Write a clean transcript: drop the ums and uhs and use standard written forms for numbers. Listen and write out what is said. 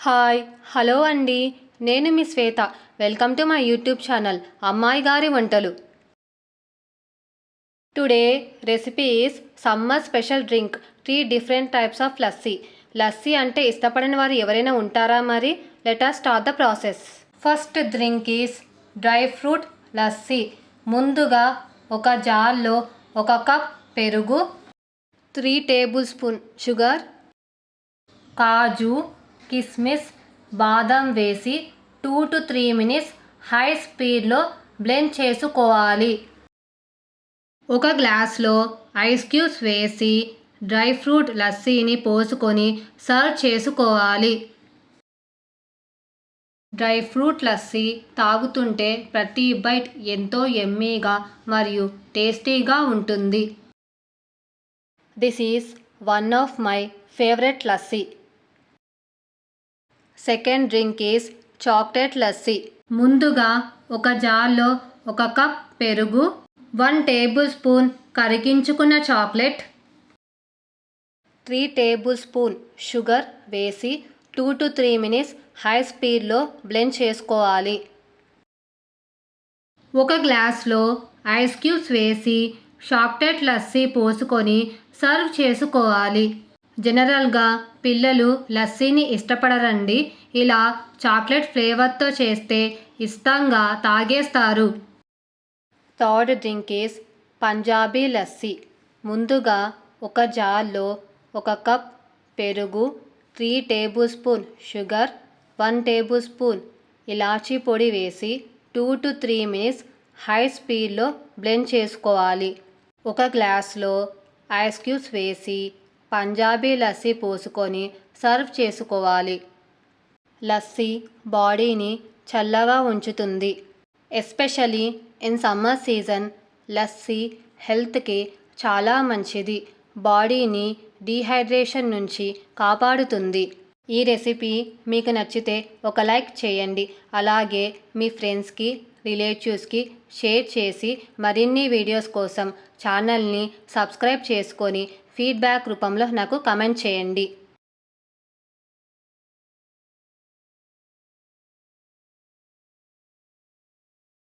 Hi hello అండి, నేను మీ Shweta. Welcome to my YouTube channel అమ్మాయి గారి వంటలు. Today recipe is summer special drink 3 different types of lassi. Lassi అంటే ఇష్టపడని వారు ఎవరైనా ఉంటారా? మరి let us start the process. First drink is dry fruit lassi. ముందుగా ఒక జార్లో 1 కప్ పెరుగు, 3 టేబుల్ స్పూన్ షుగర్, కాజు, కిస్మిస్, బాదం వేసి 2 to 3 మినిట్స్ హై స్పీడ్లో బ్లెండ్ చేసుకోవాలి. ఒక గ్లాస్లో ఐస్ క్యూబ్స్ వేసి డ్రై ఫ్రూట్ లస్సీని పోసుకొని సర్వ్ చేసుకోవాలి. డ్రై ఫ్రూట్ లస్సీ తాగుతుంటే ప్రతి బైట్ ఎంతో యమ్మీగా మరియు టేస్టీగా ఉంటుంది. This is one of my favourite lassi. Second drink is chocolate lassi. ముందుగా ఒక జార్లో 1 కప్ పెరుగు, 1 టేబుల్ స్పూన్ కరిగించుకున్న చాక్లెట్, 3 టేబుల్ స్పూన్ షుగర్ వేసి 2 to 3 మినిట్స్ హై స్పీడ్లో బ్లెండ్ చేసుకోవాలి. ఒక గ్లాస్లో ఐస్ క్యూబ్స్ వేసి చాక్లెట్ లస్సీ పోసుకొని సర్వ్ చేసుకోవాలి. జనరల్గా పిల్లలు లస్సీని ఇష్టపడరండి. ఇలా చాక్లెట్ ఫ్లేవర్తో చేస్తే ఇష్టంగా తాగేస్తారు. Third drink is Punjabi lassi. ముందుగా ఒక జార్లో 1 కప్ పెరుగు, 3 table spoon sugar, 1 table spoon ఇలాచీ పొడి వేసి 2 to 3 మినిట్స్ హై స్పీడ్లో బ్లెండ్ చేసుకోవాలి. ఒక గ్లాస్లో ఐస్ క్యూబ్స్ వేసి పంజాబీ లస్సీ పోసుకొని సర్వ్ చేసుకోవాలి. లస్సీ బాడీని చల్లగా ఉంచుతుంది. Especially in summer season lassi హెల్త్కి చాలా మంచిది. బాడీని డీహైడ్రేషన్ నుంచి కాపాడుతుంది. ఈ రెసిపీ మీకు నచ్చితే ఒక లైక్ చేయండి. అలాగే మీ ఫ్రెండ్స్కి, రిలేటివ్స్కి షేర్ చేసి మరిన్ని వీడియోస్ కోసం ఛానల్ని సబ్స్క్రైబ్ చేసుకొని ఫీడ్బ్యాక్ రూపంలో నాకు కమెంట్ చేయండి.